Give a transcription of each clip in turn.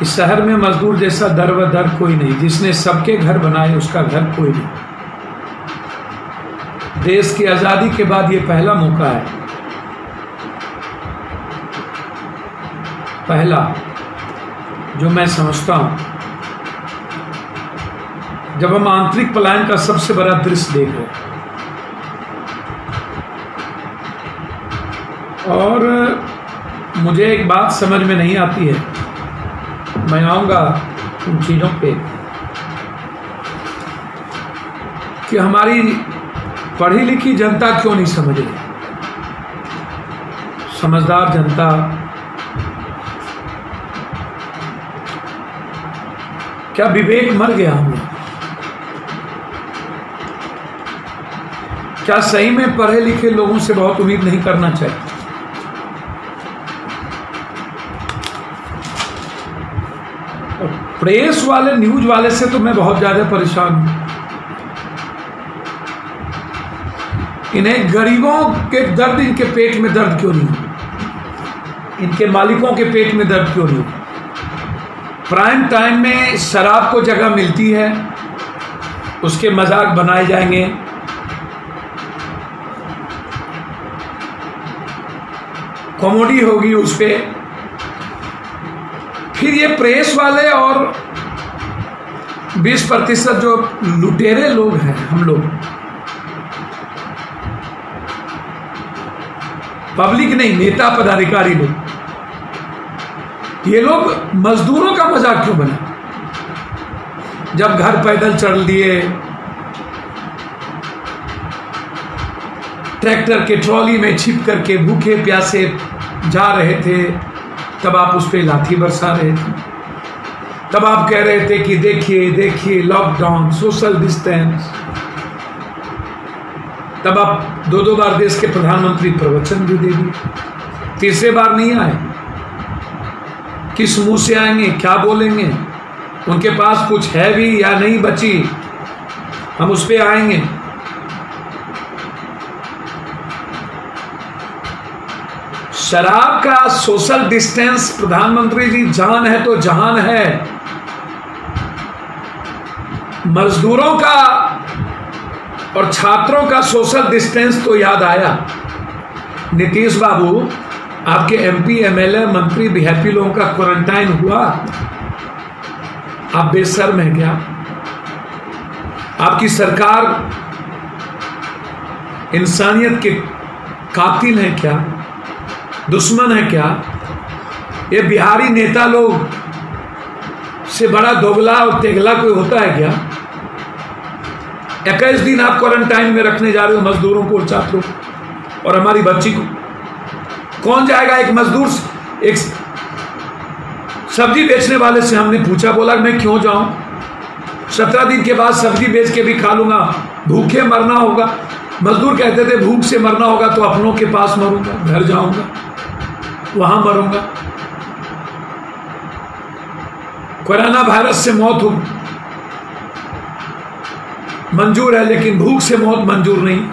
इस शहर में मजदूर जैसा दर व दर कोई नहीं, जिसने सबके घर बनाए उसका घर कोई नहीं। देश की आज़ादी के बाद ये पहला मौका है, पहला, जो मैं समझता हूं, जब हम आंतरिक पलायन का सबसे बड़ा दृश्य देख रहे हैं। और मुझे एक बात समझ में नहीं आती है, मैं आऊँगा उन चीज़ों पे, कि हमारी पढ़ी लिखी जनता क्यों नहीं समझ रही। समझदार जनता क्या विवेक मर गया हम लोग? क्या सही में पढ़े लिखे लोगों से बहुत उम्मीद नहीं करना चाहिए? प्रेस वाले, न्यूज वाले से तो मैं बहुत ज्यादा परेशान हूं। इन्हें गरीबों के दर्द, इनके पेट में दर्द क्यों नहीं, इनके मालिकों के पेट में दर्द क्यों नहीं? प्राइम टाइम में शराब को जगह मिलती है, उसके मजाक बनाए जाएंगे, कॉमेडी होगी उस पे। फिर ये प्रेस वाले और 20% जो लुटेरे लोग हैं, हम लोग पब्लिक नहीं, नेता पदाधिकारी लोग, ये लोग मजदूरों का मजाक क्यों बना? जब घर पैदल चल दिए, ट्रैक्टर के ट्रॉली में छिप करके भूखे प्यासे जा रहे थे, तब आप उस पर लाठी बरसा रहे थे। तब आप कह रहे थे कि देखिए देखिए लॉकडाउन, सोशल डिस्टेंस। तब आप 2-2 बार देश के प्रधानमंत्री प्रवचन भी दे दिए, तीसरे बार नहीं आए। किस मुंह से आएंगे, क्या बोलेंगे? उनके पास कुछ है भी या नहीं बची, हम उस पर आएंगे। शराब का सोशल डिस्टेंस, प्रधानमंत्री जी, जान है तो जहान है। मजदूरों का और छात्रों का सोशल डिस्टेंस तो याद आया। नीतीश बाबू, आपके एमपी, एमएलए, मंत्री, वीआईपी लोगों का क्वारंटाइन हुआ, आप बेशर्म हैं क्या? आपकी सरकार इंसानियत के कातिल है क्या, दुश्मन है क्या? ये बिहारी नेता लोग से बड़ा दोगला और तेगला कोई होता है क्या? 21 दिन आप क्वारंटाइन में रखने जा रहे हो मजदूरों को और छात्रों को और हमारी बच्ची को। कौन जाएगा? एक मजदूर, एक सब्जी बेचने वाले से हमने पूछा, बोला मैं क्यों जाऊं, 17 दिन के बाद सब्जी बेच के भी खा लूंगा, भूखे मरना होगा। मजदूर कहते थे भूख से मरना होगा तो अपनों के पास मरूंगा, घर जाऊंगा, वहां मरूंगा। कोरोना वायरस से मौत हो मंजूर है, लेकिन भूख से मौत मंजूर नहीं।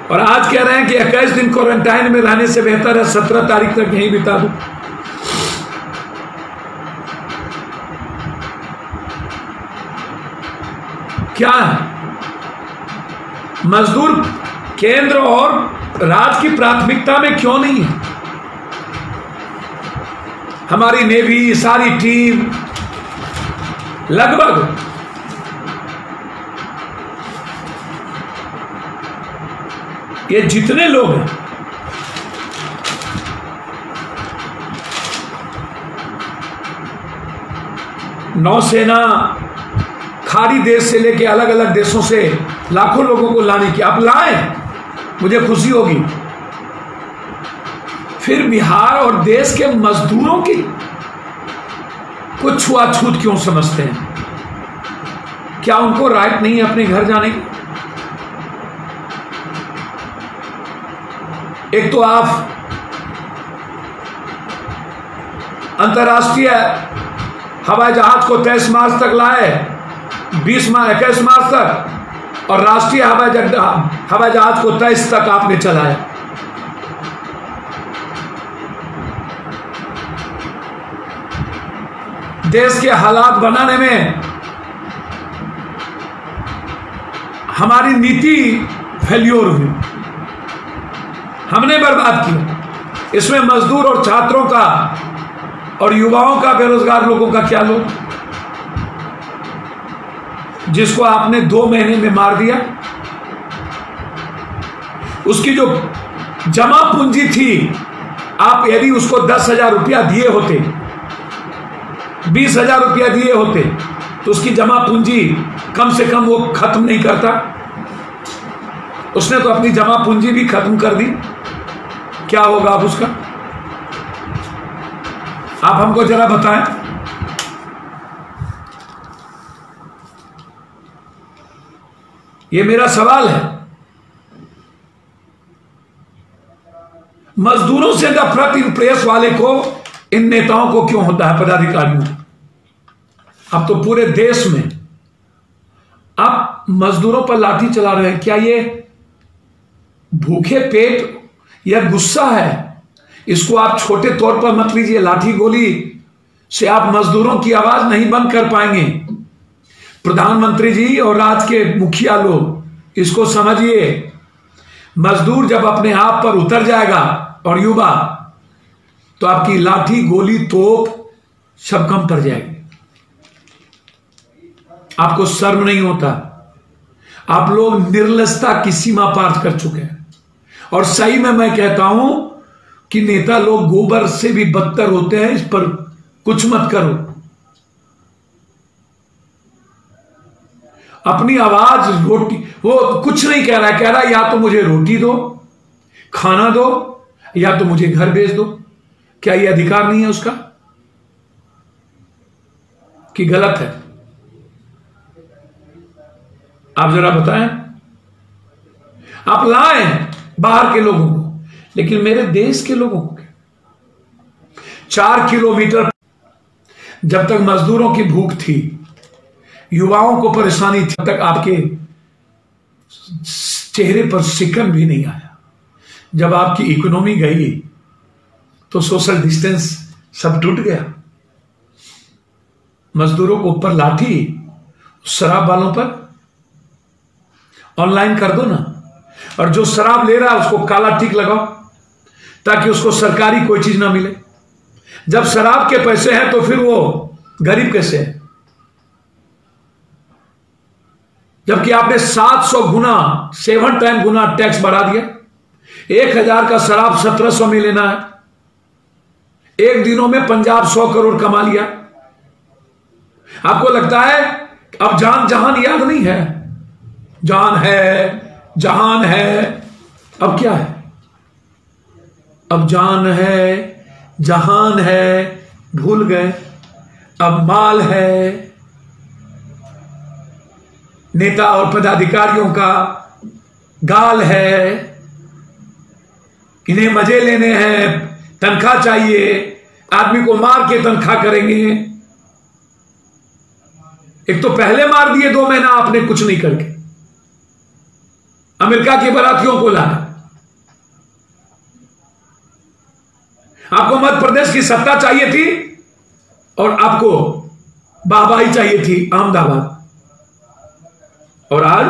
और आज कह रहे हैं कि 21 दिन क्वारंटाइन में रहने से बेहतर है 17 तारीख तक यहीं बिता दूं। क्या है? मजदूर केंद्र और राज्य की प्राथमिकता में क्यों नहीं है? हमारी नेवी, सारी टीम, लगभग ये जितने लोग हैं, नौसेना, खाड़ी देश से लेके अलग अलग देशों से लाखों लोगों को लाने की, आप लाएं, मुझे खुशी होगी। फिर बिहार और देश के मजदूरों की कुछ छुआछूत क्यों समझते हैं? क्या उनको राइट नहीं है अपने घर जाने की? एक तो आप अंतर्राष्ट्रीय हवाई जहाज को 23 मार्च तक लाए, 21 मार्च तक, और राष्ट्रीय हवाई जहाज को 23 तक आपने चलाया। देश के हालात बनाने में हमारी नीति फेल्योर हुई, हमने बर्बाद किया। इसमें मजदूर और छात्रों का और युवाओं का, बेरोजगार लोगों का क्या लोग, जिसको आपने 2 महीने में मार दिया। उसकी जो जमा पूंजी थी, आप यदि उसको 10,000 रुपया दिए होते, 20,000 रुपया दिए होते, तो उसकी जमा पूंजी कम से कम वो खत्म नहीं करता। उसने तो अपनी जमा पूंजी भी खत्म कर दी। क्या होगा अब उसका? आप हमको जरा बताएं। ये मेरा सवाल है। मजदूरों से नफरत इन प्रेस वाले को, इन नेताओं को क्यों होता है, पदाधिकारियों को? अब तो पूरे देश में आप मजदूरों पर लाठी चला रहे हैं। क्या ये भूखे पेट या गुस्सा है? इसको आप छोटे तौर पर मत लीजिए। लाठी गोली से आप मजदूरों की आवाज नहीं बंद कर पाएंगे। प्रधानमंत्री जी और राज्य के मुखिया लोग इसको समझिए। मजदूर जब अपने आप पर उतर जाएगा और युवा, तो आपकी लाठी गोली तोप सब कम पड़ जाएगी। आपको शर्म नहीं होता? आप लोग निर्लजता की सीमा पार कर चुके हैं। और सही में मैं कहता हूं कि नेता लोग गोबर से भी बदतर होते हैं। इस पर कुछ मत करो। अपनी आवाज, रोटी, वो कुछ नहीं कह रहा है, कह रहा है या तो मुझे रोटी दो, खाना दो, या तो मुझे घर भेज दो। क्या ये अधिकार नहीं है उसका कि गलत है? आप जरा बताएं। आप लाएं बाहर के लोगों को, लेकिन मेरे देश के लोगों को 4 किलोमीटर जब तक मजदूरों की भूख थी, युवाओं को परेशानी थी, तब तक आपके चेहरे पर सिकन भी नहीं आया। जब आपकी इकोनॉमी गई तो सोशल डिस्टेंस सब टूट गया। मजदूरों को ऊपर लाठी, शराब वालों पर ऑनलाइन कर दो ना। और जो शराब ले रहा है उसको काला टिक लगाओ, ताकि उसको सरकारी कोई चीज ना मिले। जब शराब के पैसे हैं तो फिर वो गरीब कैसे है? जबकि आपने 700 गुना, 7 टाइम गुना टैक्स बढ़ा दिया। 1,000 का शराब 1,700 में लेना है। एक दिनों में पंजाब 100 करोड़ कमा लिया। आपको लगता है अब जान जहान याद नहीं है? जान है, जहान है, अब क्या है? अब जान है, जहान है, भूल गए। अब माल है। नेता और पदाधिकारियों का गाल है। इन्हें मजे लेने हैं, तनख्वाह चाहिए, आदमी को मार के तनख्वाह करेंगे। एक तो पहले मार दिए 2 महीना आपने कुछ नहीं करके, अमेरिका के बारातियों को लाया। आपको मध्य प्रदेश की सत्ता चाहिए थी और आपको वाहवाही चाहिए थी अहमदाबाद। और आज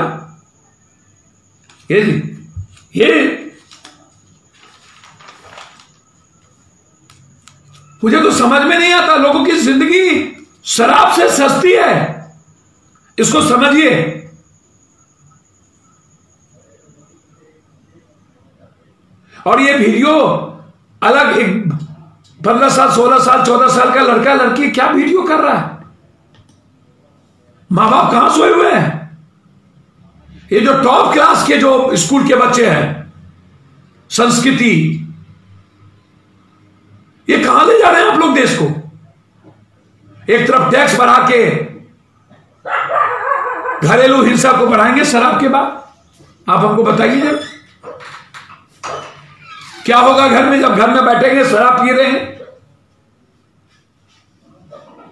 ये मुझे तो समझ में नहीं आता। लोगों की जिंदगी शराब से सस्ती है, इसको समझिए। और ये वीडियो अलग, एक 15 साल, 16 साल, 14 साल का लड़का लड़की क्या वीडियो कर रहा है? मां बाप कहां सोए हुए हैं? ये जो टॉप क्लास के जो स्कूल के बच्चे हैं, संस्कृति, ये कहां ले जा रहे हैं आप लोग देश को? एक तरफ टैक्स बढ़ा के घरेलू हिंसा को बढ़ाएंगे शराब के बाद। आप हमको बताइए जब क्या होगा घर में, जब घर में बैठेंगे शराब पी रहे हैं।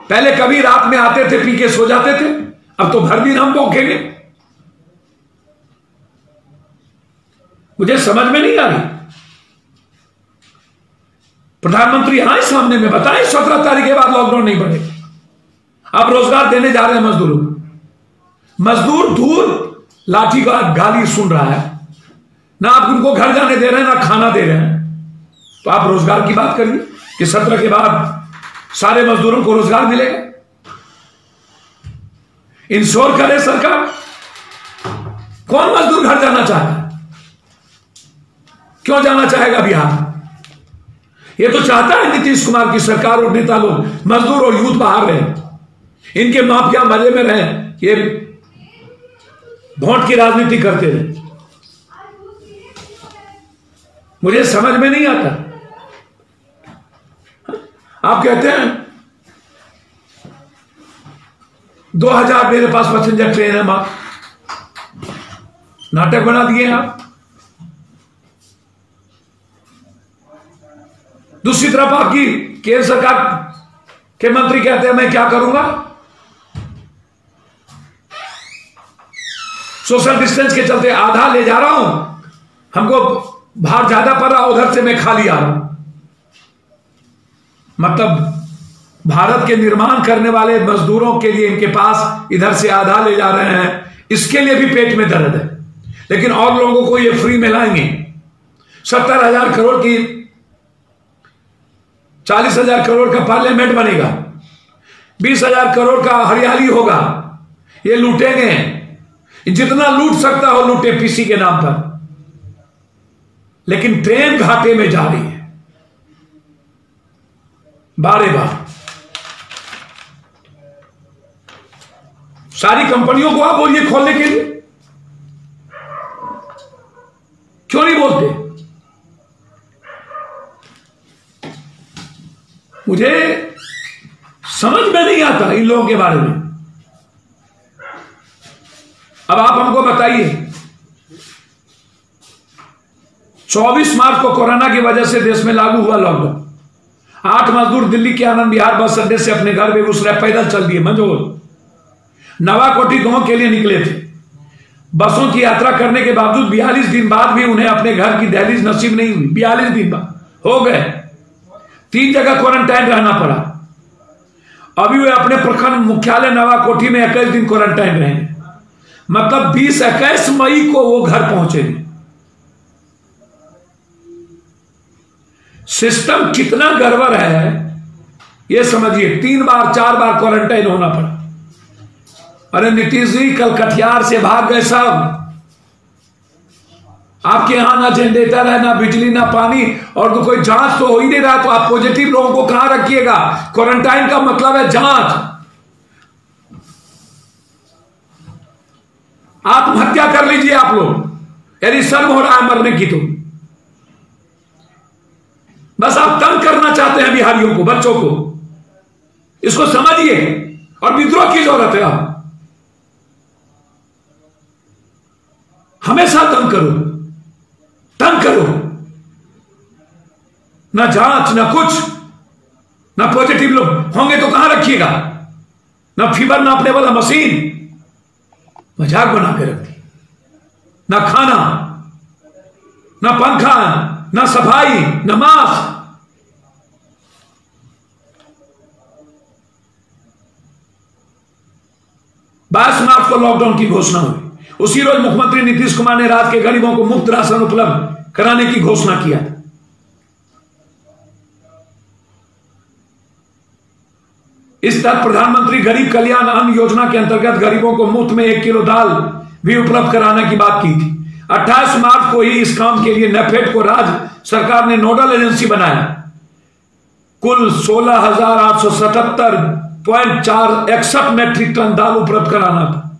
पहले कभी रात में आते थे, पी के सो जाते थे, अब तो भर दिन हम भौंकेंगे। मुझे समझ में नहीं आ रही। प्रधानमंत्री आए सामने में, बताएं 17 तारीख के बाद लॉकडाउन नहीं बढ़ेगा। अब रोजगार देने जा रहे हैं मजदूरों को। मजदूर दूर लाठी का गाली सुन रहा है, ना आप उनको घर जाने दे रहे हैं, ना खाना दे रहे हैं, तो आप रोजगार की बात करिए कि 17 के बाद सारे मजदूरों को रोजगार मिलेगा। इंश्योर करे सरकार। कौन मजदूर घर जाना चाहता है? क्यों जाना चाहेगा बिहार? ये तो चाहता है नीतीश कुमार की सरकार और नेता लोग मजदूर और यूथ बाहर रहे, इनके माफिया मजे में रहे, ये वोट की राजनीति करते रहे। मुझे समझ में नहीं आता। आप कहते हैं 2000 मेरे पास पैसेंजर ट्रेन है, मां नाटक बना दिए आप। दूसरी तरफ आपकी केंद्र सरकार के मंत्री कहते हैं मैं क्या करूंगा, सोशल डिस्टेंस के चलते आधा ले जा रहा हूं, हमको भार ज्यादा पड़ रहा, उधर से मैं खाली आ रहा हूं। मतलब भारत के निर्माण करने वाले मजदूरों के लिए इनके पास इधर से आधा ले जा रहे हैं, इसके लिए भी पेट में दर्द है। लेकिन और लोगों को ये फ्री में लाएंगे। 70,000 करोड़ की 40,000 करोड़ का पार्लियामेंट बनेगा, 20,000 करोड़ का हरियाली होगा, ये लूटेंगे, जितना लूट सकता हो लूटे पीसी के नाम पर। लेकिन ट्रेन घाटे में जा रही है बारे बार। सारी कंपनियों को आप बोलिए खोलने के लिए, क्यों नहीं बोलते? मुझे समझ में नहीं आता इन लोगों के बारे में। अब आप हमको बताइए, 24 मार्च को कोरोना की वजह से देश में लागू हुआ लॉकडाउन। 8 मजदूर दिल्ली के आनंद विहार बस अड्डे से अपने घर बेगूसराय पैदल चल दिए। मंजोल नवाकोठी गांव के लिए निकले थे। बसों की यात्रा करने के बावजूद 42 दिन बाद भी उन्हें अपने घर की दहलीज नसीब नहीं हुई। 42 दिन बाद हो गए, 3 जगह क्वारंटाइन रहना पड़ा। अभी वे अपने प्रखंड मुख्यालय नवाकोठी में 21 दिन क्वारंटाइन रहेंगे। मतलब 20-21 मई को वो घर पहुंचेंगे। सिस्टम कितना गड़बड़ है ये समझिए। 3 बार 4 बार क्वारंटाइन होना पड़ा। अरे नीतीश जी कल कटिहार से भाग गए सब। आपके यहां ना जनरेटर है, ना बिजली, ना पानी, और तो कोई जांच तो हो ही नहीं रहा, तो आप पॉजिटिव लोगों को कहां रखिएगा? क्वारंटाइन का मतलब है जांच। आत्महत्या कर लीजिए आप लोग, यदि शर्म हो रहा है मरने की तो। बस आप तंग करना चाहते हैं बिहारियों को, बच्चों को, इसको समझिए। और विद्रोह की जरूरत है। आप हमेशा तंग करो, तंग करो, ना जांच ना कुछ, ना पॉजिटिव लोग होंगे तो कहां रखिएगा? ना फीवर नापने वाला मशीन, मजाक बना के रखती। ना खाना, ना पंखा, ना सफाई, ना मास्क। बाईस मार्च को लॉकडाउन की घोषणा हुई। उसी रोज मुख्यमंत्री नीतीश कुमार ने राज्य के गरीबों को मुफ्त राशन उपलब्ध कराने की घोषणा किया। इस तहत प्रधानमंत्री गरीब कल्याण अन्न योजना के अंतर्गत गरीबों को मुफ्त में 1 किलो दाल भी उपलब्ध कराने की बात की थी। 28 मार्च को ही इस काम के लिए नेफेड को राज्य सरकार ने नोडल एजेंसी बनाया। कुल 16,877.461 मैट्रिक टन दाल उपलब्ध कराना था,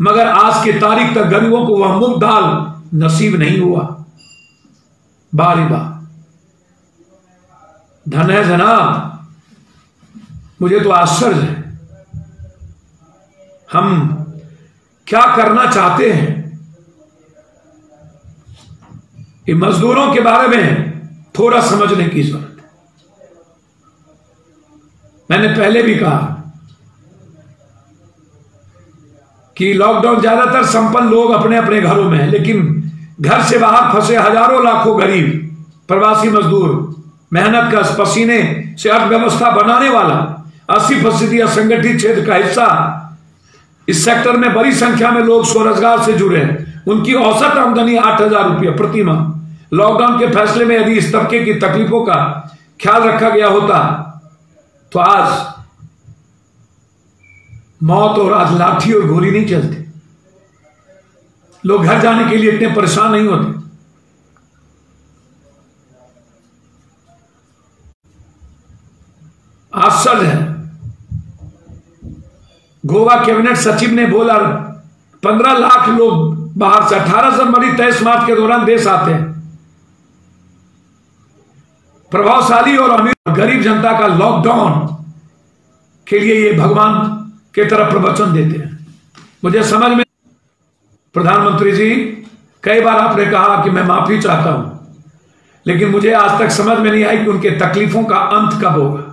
मगर आज की तारीख तक गरीबों को वह मुफ्त दाल नसीब नहीं हुआ। बारी बार धन है जनाब। मुझे तो आश्चर्य है, हम क्या करना चाहते हैं? ये मजदूरों के बारे में थोड़ा समझने की जरूरत है। मैंने पहले भी कहा कि लॉकडाउन ज्यादातर संपन्न लोग अपने अपने घरों में हैं, लेकिन घर से बाहर फंसे हजारों लाखों गरीब प्रवासी मजदूर, मेहनत का पसीने से अर्थव्यवस्था बनाने वाला 80% असंगठित क्षेत्र का हिस्सा। इस सेक्टर में बड़ी संख्या में लोग स्वरोजगार से जुड़े हैं। उनकी औसत आमदनी 8,000 रुपये प्रति माह। लॉकडाउन के फैसले में यदि इस तबके की तकलीफों का ख्याल रखा गया होता तो आज मौत और आज लाठी और गोली नहीं चलती, लोग घर जाने के लिए इतने परेशान नहीं होते। आश्चर्य है, गोवा कैबिनेट सचिव ने बोला 15 लाख लोग बाहर से 18 जनवरी 23 मार्च के दौरान देश आते हैं। प्रभावशाली और अमीर गरीब जनता का लॉकडाउन के लिए ये भगवान के तरफ प्रवचन देते हैं। मुझे समझ में, प्रधानमंत्री जी कई बार आपने कहा कि मैं माफी चाहता हूं, लेकिन मुझे आज तक समझ में नहीं आई कि उनके तकलीफों का अंत कब होगा।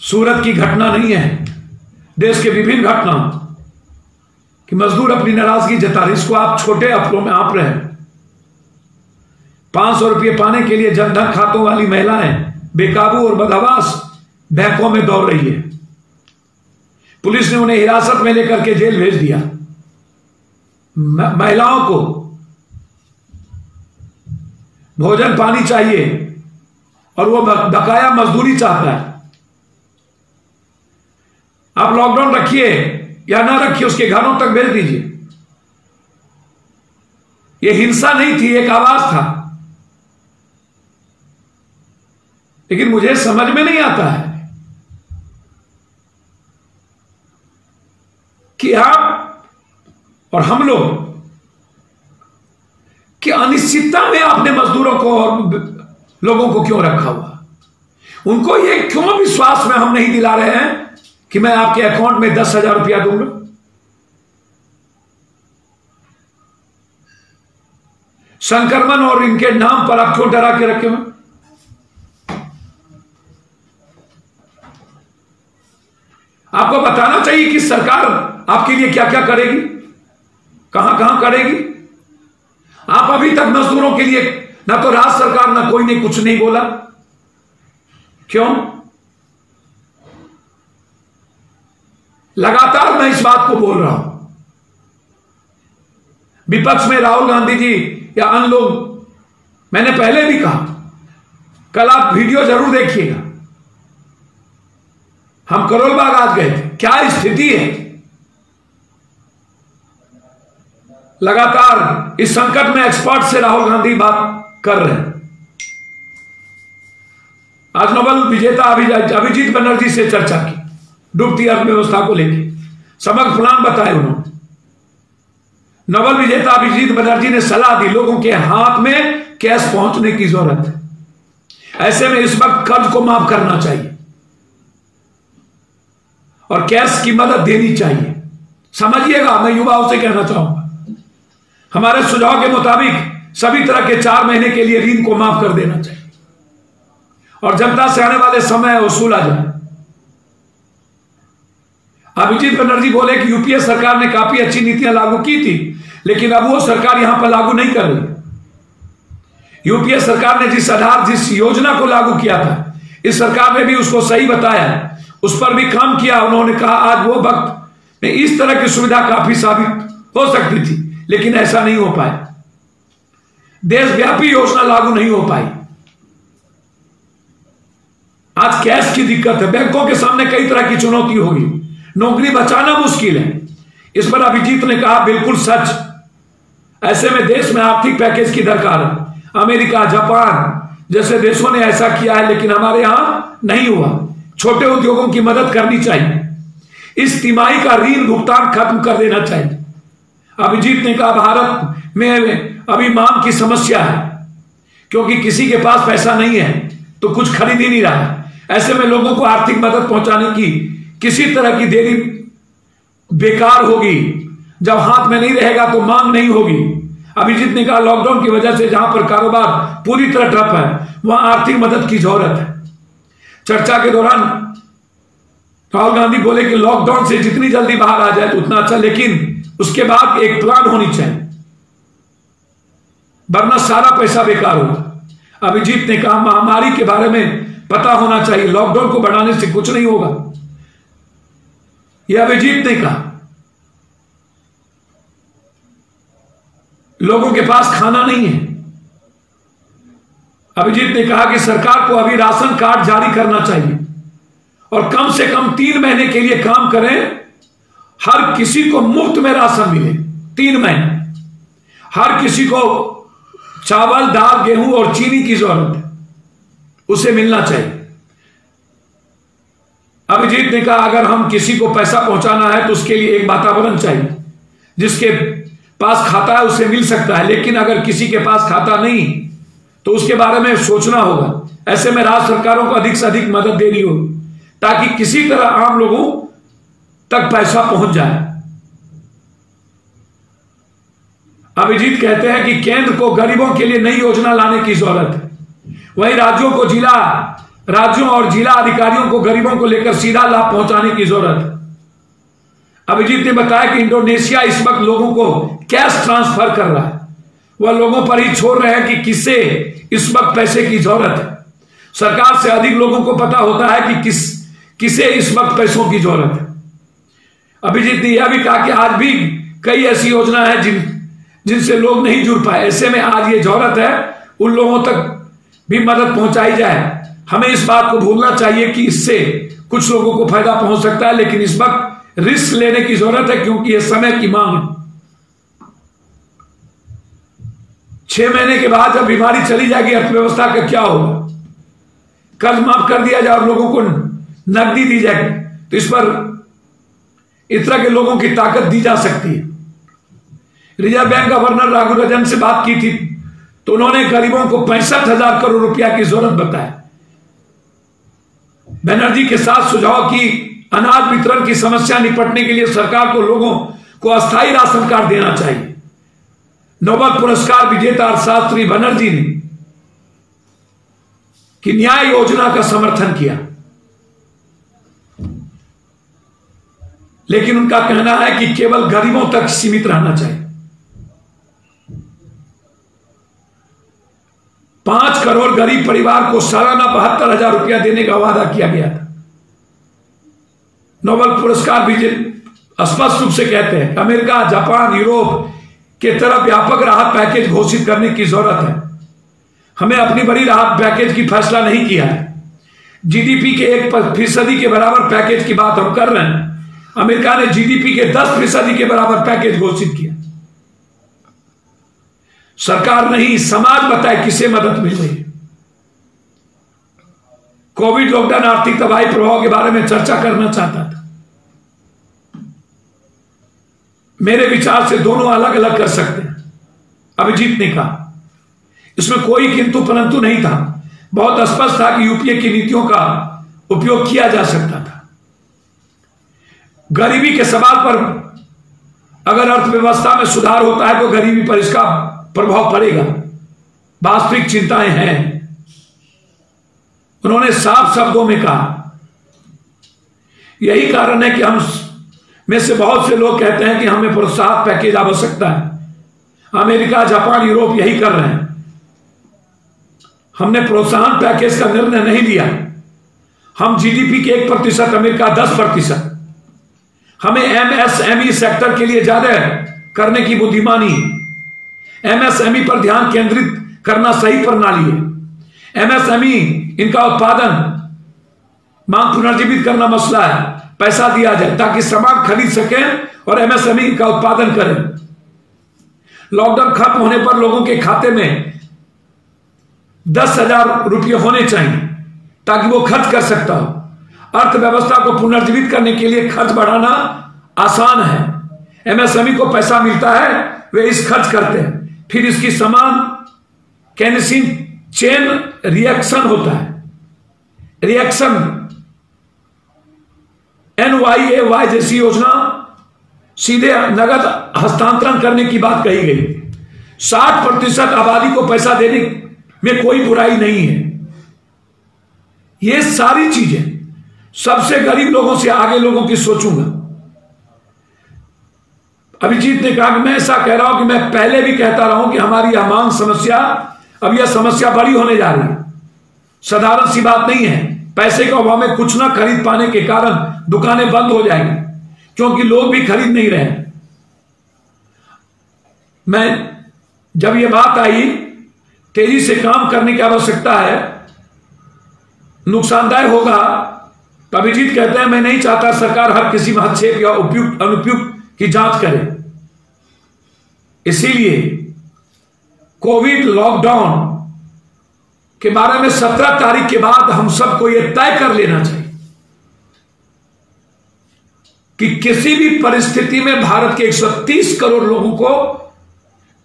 सूरत की घटना नहीं है, देश के विभिन्न घटनाओं कि मजदूर अपनी नाराजगी जता रहे, इसको आप छोटे अफरों में आप रहे। 500 रुपये पाने के लिए जनधन खातों वाली महिलाएं बेकाबू और बदहवास बैंकों में दौड़ रही है। पुलिस ने उन्हें हिरासत में लेकर के जेल भेज दिया। महिलाओं को भोजन पानी चाहिए और वो बकाया मजदूरी चाहता है। आप लॉकडाउन रखिए या ना रखिए, उसके घरों तक भेज दीजिए। ये हिंसा नहीं थी, एक आवाज था। लेकिन मुझे समझ में नहीं आता है कि आप और हम लोग कि अनिश्चितता में आपने मजदूरों को और लोगों को क्यों रखा हुआ। उनको ये क्यों विश्वास में हम नहीं दिला रहे हैं कि मैं आपके अकाउंट में 10,000 रुपया दूंगा। संक्रमण और इनके नाम पर आप क्यों डरा के रखे हुए। आपको बताना चाहिए कि सरकार आपके लिए क्या क्या करेगी, कहां कहां करेगी। आप अभी तक मजदूरों के लिए ना तो राज्य सरकार ना कोई ने कुछ नहीं बोला। क्यों? लगातार मैं इस बात को बोल रहा हूं। विपक्ष में राहुल गांधी जी या अन्य लोग, मैंने पहले भी कहा, कल आप वीडियो जरूर देखिएगा। हम करोलबाग आज गए थे, क्या स्थिति है। लगातार इस संकट में एक्सपर्ट से राहुल गांधी बात कर रहे हैं। आज नोबेल विजेता अभिजीत बनर्जी से चर्चा की, डूबती अर्थव्यवस्था को लेकर समग्र प्लान बताए उन्होंने। नोबेल विजेता अभिजीत बनर्जी ने सलाह दी लोगों के हाथ में कैश पहुंचने की जरूरत है। ऐसे में इस वक्त कर्ज को माफ करना चाहिए और कैश की मदद देनी चाहिए। समझिएगा, मैं युवाओं से कहना चाहूंगा, हमारे सुझाव के मुताबिक सभी तरह के 4 महीने के लिए ऋण को माफ कर देना चाहिए और जनता से आने वाले समय वसूला जाए। अभिजीत बनर्जी बोले कि यूपीए सरकार ने काफी अच्छी नीतियां लागू की थी, लेकिन अब वो सरकार यहां पर लागू नहीं कर रही। यूपीए सरकार ने जिस योजना को लागू किया था, इस सरकार ने भी उसको सही बताया, उस पर भी काम किया। उन्होंने कहा आज वो वक्त में इस तरह की सुविधा काफी साबित हो सकती थी, लेकिन ऐसा नहीं हो पाया। देशव्यापी योजना लागू नहीं हो पाई। आज कैश की दिक्कत है, बैंकों के सामने कई तरह की चुनौती होगी, नौकरी बचाना मुश्किल है। इस पर अभिजीत ने कहा बिल्कुल सच। ऐसे में देश में आर्थिक पैकेज की दरकार है। अमेरिका, जापान जैसे देशों ने ऐसा किया है, लेकिन हमारे यहां नहीं हुआ। छोटे उद्योगों की मदद करनी चाहिए। इस तिमाही का ऋण भुगतान खत्म कर देना चाहिए। अभिजीत ने कहा भारत में अभी मांग की समस्या है, क्योंकि किसी के पास पैसा नहीं है तो कुछ खरीद ही नहीं रहा है। ऐसे में लोगों को आर्थिक मदद पहुंचाने की किसी तरह की देरी बेकार होगी। जब हाथ में नहीं रहेगा तो मांग नहीं होगी। अभिजीत ने कहा लॉकडाउन की वजह से जहां पर कारोबार पूरी तरह ठप है, वहां आर्थिक मदद की जरूरत है। चर्चा के दौरान राहुल गांधी बोले कि लॉकडाउन से जितनी जल्दी बाहर आ जाए तो उतना अच्छा, लेकिन उसके बाद एक प्लान होनी चाहिए, वरना सारा पैसा बेकार होगा। अभिजीत ने कहा महामारी के बारे में पता होना चाहिए, लॉकडाउन को बढ़ाने से कुछ नहीं होगा। यह अभिजीत ने कहा। लोगों के पास खाना नहीं है। अभिजीत ने कहा कि सरकार को अभी राशन कार्ड जारी करना चाहिए और कम से कम 3 महीने के लिए काम करें, हर किसी को मुफ्त में राशन मिले 3 महीने। हर किसी को चावल, दाल, गेहूं और चीनी की जरूरत है, उसे मिलना चाहिए। अभिजीत ने कहा अगर हम किसी को पैसा पहुंचाना है तो उसके लिए एक वातावरण चाहिए। जिसके पास खाता है उसे मिल सकता है, लेकिन अगर किसी के पास खाता नहीं तो उसके बारे में सोचना होगा। ऐसे में राज्य सरकारों को अधिक से अधिक मदद देनी होगी ताकि किसी तरह आम लोगों तक पैसा पहुंच जाए। अभिजीत कहते हैं कि केंद्र को गरीबों के लिए नई योजना लाने की जरूरत है। वहीं राज्यों और जिला अधिकारियों को गरीबों को लेकर सीधा लाभ पहुंचाने की जरूरत है। अभिजीत ने बताया कि इंडोनेशिया इस वक्त लोगों को कैश ट्रांसफर कर रहा है। वह लोगों पर ही छोड़ रहे हैं कि किसे इस वक्त पैसे की जरूरत है। सरकार से अधिक लोगों को पता होता है कि किसे इस वक्त पैसों की जरूरत है। अभिजीत ने यह भी कहा कि आज भी कई ऐसी योजना है जिनसे लोग नहीं जुड़ पाए। ऐसे में आज ये जरूरत है उन लोगों तक भी मदद पहुंचाई जाए। हमें इस बात को भूलना चाहिए कि इससे कुछ लोगों को फायदा पहुंच सकता है, लेकिन इस वक्त रिस्क लेने की जरूरत है क्योंकि यह समय की मांग है। 6 महीने के बाद जब बीमारी चली जाएगी अर्थव्यवस्था का क्या होगा? कर्ज माफ कर दिया जाए और लोगों को नकदी दी जाएगी तो इस पर इस तरह के लोगों की ताकत दी जा सकती है। रिजर्व बैंक गवर्नर राघुराजन से बात की थी तो उन्होंने गरीबों को 65,000 करोड़ रुपया की जरूरत बताया। बनर्जी के साथ सुझाव की अनाज वितरण की समस्या निपटने के लिए सरकार को लोगों को अस्थायी राशन कार्ड देना चाहिए। नोबेल पुरस्कार विजेता अर्थशास्त्री बनर्जी ने कि न्याय योजना का समर्थन किया, लेकिन उनका कहना है कि केवल गरीबों तक सीमित रहना चाहिए। 5 करोड़ गरीब परिवार को सालाना 72,000 रुपया देने का वादा किया गया था। नोबेल पुरस्कार विजेता स्पष्ट रूप से कहते हैं अमेरिका, जापान, यूरोप के तरफ व्यापक राहत पैकेज घोषित करने की जरूरत है। हमें अपनी बड़ी राहत पैकेज की फैसला नहीं किया है। जीडीपी के 1% के बराबर पैकेज की बात हम कर रहे हैं। अमेरिका ने जीडीपी के 10% के बराबर पैकेज घोषित किया। सरकार नहीं, समाज बताए किसे मदद मिल रही है। कोविड लॉकडाउन आर्थिक तबाही प्रभाव के बारे में चर्चा करना चाहता था। मेरे विचार से दोनों अलग अलग कर सकते हैं, अभिजीत ने कहा। इसमें कोई किंतु परंतु नहीं था। बहुत स्पष्ट था कि यूपीए की नीतियों का उपयोग किया जा सकता था। गरीबी के सवाल पर अगर अर्थव्यवस्था में सुधार होता है तो गरीबी पर इसका प्रभाव पड़ेगा। वास्तविक चिंताएं हैं। उन्होंने साफ शब्दों में कहा। यही कारण है कि हम में से बहुत से लोग कहते हैं कि हमें प्रोत्साहन पैकेज आवश्यकता है। अमेरिका, जापान, यूरोप यही कर रहे हैं। हमने प्रोत्साहन पैकेज का निर्णय नहीं लिया। हम जीडीपी के 1%, अमेरिका 10%। हमें एमएसएमई सेक्टर के लिए ज्यादा करने की बुद्धिमानी। एमएसएमई पर ध्यान केंद्रित करना सही प्रणाली है। एमएसएमई इनका उत्पादन मांग पुनर्जीवित करना मसला है। पैसा दिया जाए ताकि सामान खरीद सकें और एमएसएमई का उत्पादन करें। लॉकडाउन खत्म होने पर लोगों के खाते में 10,000 रुपये होने चाहिए ताकि वो खर्च कर सकता हो। अर्थव्यवस्था को पुनर्जीवित करने के लिए खर्च बढ़ाना आसान है। एमएसएमई को पैसा मिलता है, वे इस खर्च करते हैं, फिर इसकी समान केनिसिन चेन रिएक्शन होता है। रिएक्शन NYAY जैसी योजना सीधे नगद हस्तांतरण करने की बात कही गई। 60% आबादी को पैसा देने में कोई बुराई नहीं है। ये सारी चीजें सबसे गरीब लोगों से आगे लोगों की सोचूंगा। अभिजीत ने कहा कि मैं ऐसा कह रहा हूं कि मैं पहले भी कहता रहा हूं कि हमारी यह मांग समस्या अब यह समस्या बड़ी होने जा रही है, साधारण सी बात नहीं है। पैसे के अभाव में कुछ ना खरीद पाने के कारण दुकानें बंद हो जाएंगी, क्योंकि लोग भी खरीद नहीं रहे। मैं जब यह बात आई तेजी से काम करने की आवश्यकता है, नुकसानदायक होगा, तो अभिजीत कहते हैं मैं नहीं चाहता सरकार हर किसी में हस्तक्षेप या उपयुक्त अनुपयुक्त की जांच करे। इसीलिए कोविड लॉकडाउन के बारे में 17 तारीख के बाद हम सबको यह तय कर लेना चाहिए कि किसी भी परिस्थिति में भारत के 130 करोड़ लोगों को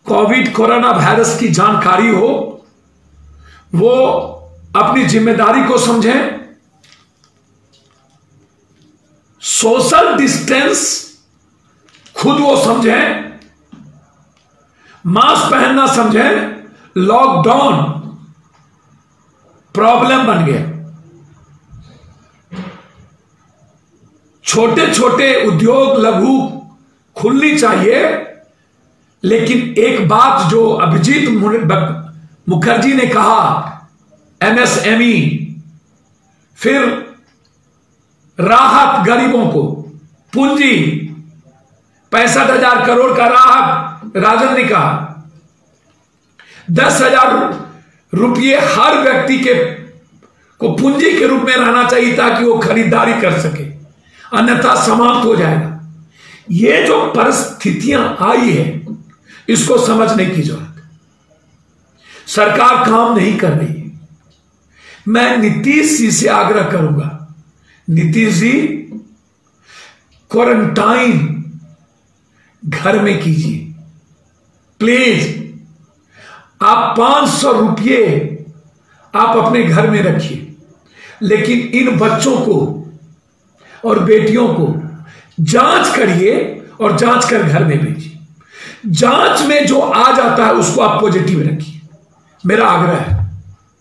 कोविड कोरोना वायरस की जानकारी हो, वो अपनी जिम्मेदारी को समझें, सोशल डिस्टेंस खुद वो समझें, मास्क पहनना समझें। लॉकडाउन प्रॉब्लम बन गया। छोटे छोटे उद्योग लघु खुलनी चाहिए, लेकिन एक बात जो अभिजीत मुखर्जी ने कहा, एमएसएमई, फिर राहत गरीबों को, पूंजी 65,000 करोड़ का राहत राजन ने कहा, 10,000 रुपये हर व्यक्ति के को पूंजी के रूप में रहना चाहिए ताकि वो खरीदारी कर सके, अन्यथा समाप्त हो जाएगा। ये जो परिस्थितियां आई है इसको समझने की जरूरत है। सरकार काम नहीं कर रही है। मैं नीतीश जी से आग्रह करूंगा, नीतीश जी क्वारंटाइन घर में कीजिए प्लीज। आप 500 रुपये आप अपने घर में रखिए, लेकिन इन बच्चों को और बेटियों को जांच करिए और जांच कर घर में भेजिए। जांच में जो आ जाता है उसको आप पॉजिटिव रखिए। मेरा आग्रह है,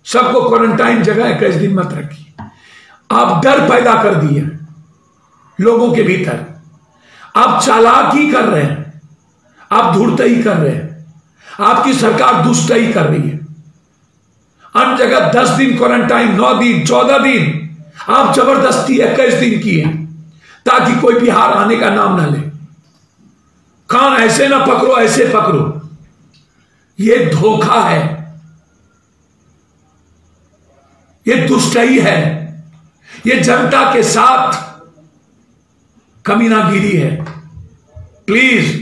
सबको क्वारंटाइन जगह 21 दिन मत रखिए। आप डर पैदा कर दिए लोगों के भीतर, आप चालाकी कर रहे हैं, आप धूर्तई कर रहे हैं, आपकी सरकार दुष्टई कर रही है। अन्य जगह 10 दिन क्वारंटाइन, 9 दिन, 14 दिन, आप जबरदस्ती 21 दिन की है ताकि कोई बिहार आने का नाम ना ले। कान ऐसे ना पकड़ो, ऐसे पकड़ो, ये धोखा है, ये दुष्टई है, ये जनता के साथ कमीनागिरी है। प्लीज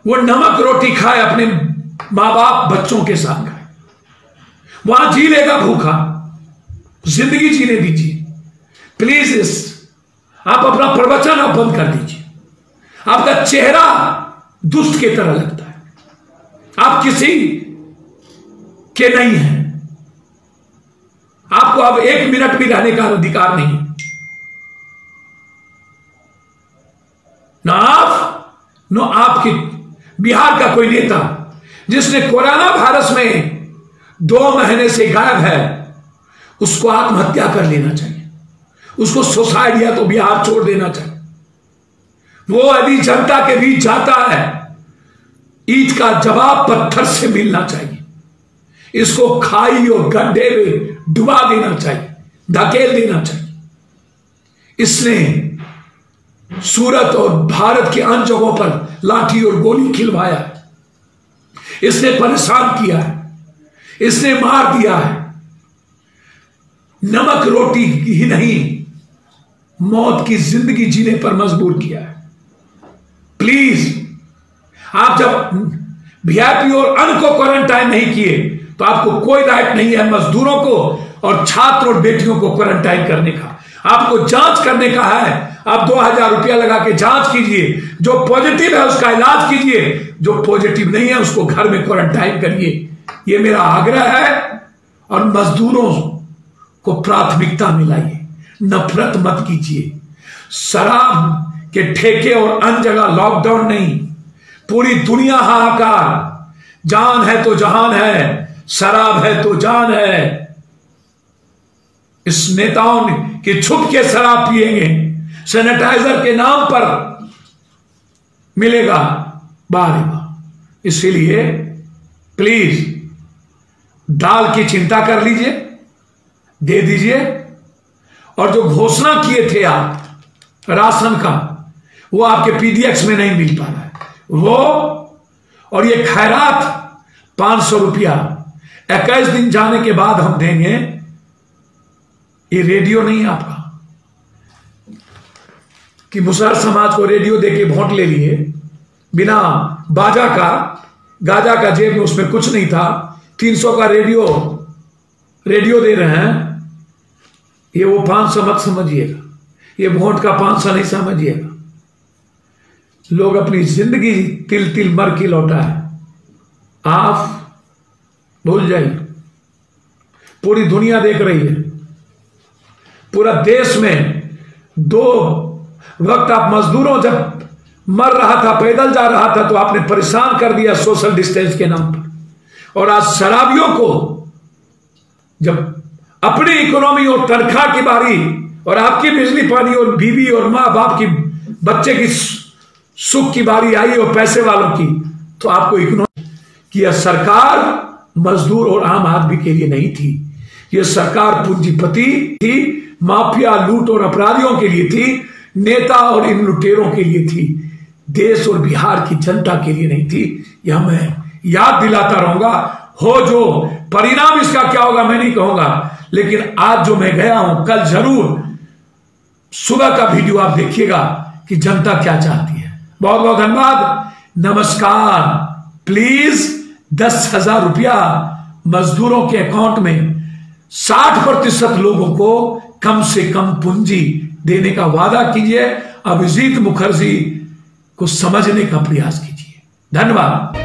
वो नमक रोटी खाए, अपने मां बाप बच्चों के साथ खाए, वहां जी लेगा भूखा, जिंदगी जीने दीजिए। प्लीज आप अपना प्रवचन आप बंद कर दीजिए। आपका चेहरा दुष्ट की तरह लगता है, आप किसी के नहीं हैं। आपको अब 1 मिनट भी रहने का अधिकार नहीं है। ना आप न आपके बिहार का कोई नेता जिसने कोरोना वायरस में 2 महीने से गायब है, उसको आत्महत्या कर लेना चाहिए, उसको सुसाइड या तो बिहार छोड़ देना चाहिए। वो यदि जनता के बीच जाता है, ईंट का जवाब पत्थर से मिलना चाहिए। इसको खाई और गड्ढे में डुबा देना चाहिए, धकेल देना चाहिए। इसने सूरत और भारत के अन्य जगहों पर लाठी और गोली खिलवाया है, इसने परेशान किया है, इसने मार दिया है, नमक रोटी ही नहीं मौत की जिंदगी जीने पर मजबूर किया है। प्लीज आप जब वीआईपी और अन्य को क्वारंटाइन नहीं किए तो आपको कोई राइट नहीं है मजदूरों को और छात्र और बेटियों को क्वारंटाइन करने का। आपको जांच करने का है, आप 2000 रुपया लगा के जांच कीजिए, जो पॉजिटिव है उसका इलाज कीजिए, जो पॉजिटिव नहीं है उसको घर में क्वारंटाइन करिए। यह मेरा आग्रह है। और मजदूरों को प्राथमिकता मिलाइए, नफरत मत कीजिए। शराब के ठेके और अन्य जगह लॉकडाउन नहीं, पूरी दुनिया हाहाकार। जान है तो जहान है, शराब है तो जान है। इस नेताओं के छुप के शराब पिएंगे, सैनिटाइजर के नाम पर मिलेगा बार बार। इसीलिए प्लीज दाल की चिंता कर लीजिए, दे दीजिए। और जो घोषणा किए थे आप राशन का, वो आपके पीडीएक्स में नहीं मिल पा रहा है वो। और ये खैरात 500 रुपया 21 दिन जाने के बाद हम देंगे, ये रेडियो नहीं आपका कि मुसहर समाज को रेडियो देके वोट ले लिए बिना बाजा का, गाजा का जेब में उसमें कुछ नहीं था, 300 का रेडियो दे रहे हैं। ये वो 500 मत समझिएगा, ये वोट का 500 नहीं समझिएगा। लोग अपनी जिंदगी तिल तिल मर के लौटा है, आप भूल जाइए। पूरी दुनिया देख रही है, पूरा देश में 2 वक्त आप मजदूरों जब मर रहा था, पैदल जा रहा था, तो आपने परेशान कर दिया सोशल डिस्टेंस के नाम पर। और आज शराबियों को जब अपनी इकोनॉमी और तनख्वाह की बारी और आपकी बिजली पानी और बीवी और मां बाप की बच्चे की सुख की बारी आई और पैसे वालों की, तो आपको इकोनॉमी की यह सरकार मजदूर और आम आदमी के लिए नहीं थी। यह सरकार पूंजीपति थी, माफिया, लूट और अपराधियों के लिए थी, नेता और इन लुटेरों के लिए थी, देश और बिहार की जनता के लिए नहीं थी। यह मैं याद दिलाता रहूंगा। हो जो परिणाम इसका क्या होगा मैं नहीं कहूंगा, लेकिन आज जो मैं गया हूं, कल जरूर सुबह का वीडियो आप देखिएगा कि जनता क्या चाहती है। बहुत बहुत धन्यवाद, नमस्कार। प्लीज 10,000 रुपया मजदूरों के अकाउंट में 60% लोगों को कम से कम पूंजी देने का वादा कीजिए। अभिजीत मुखर्जी को समझने का प्रयास कीजिए। धन्यवाद।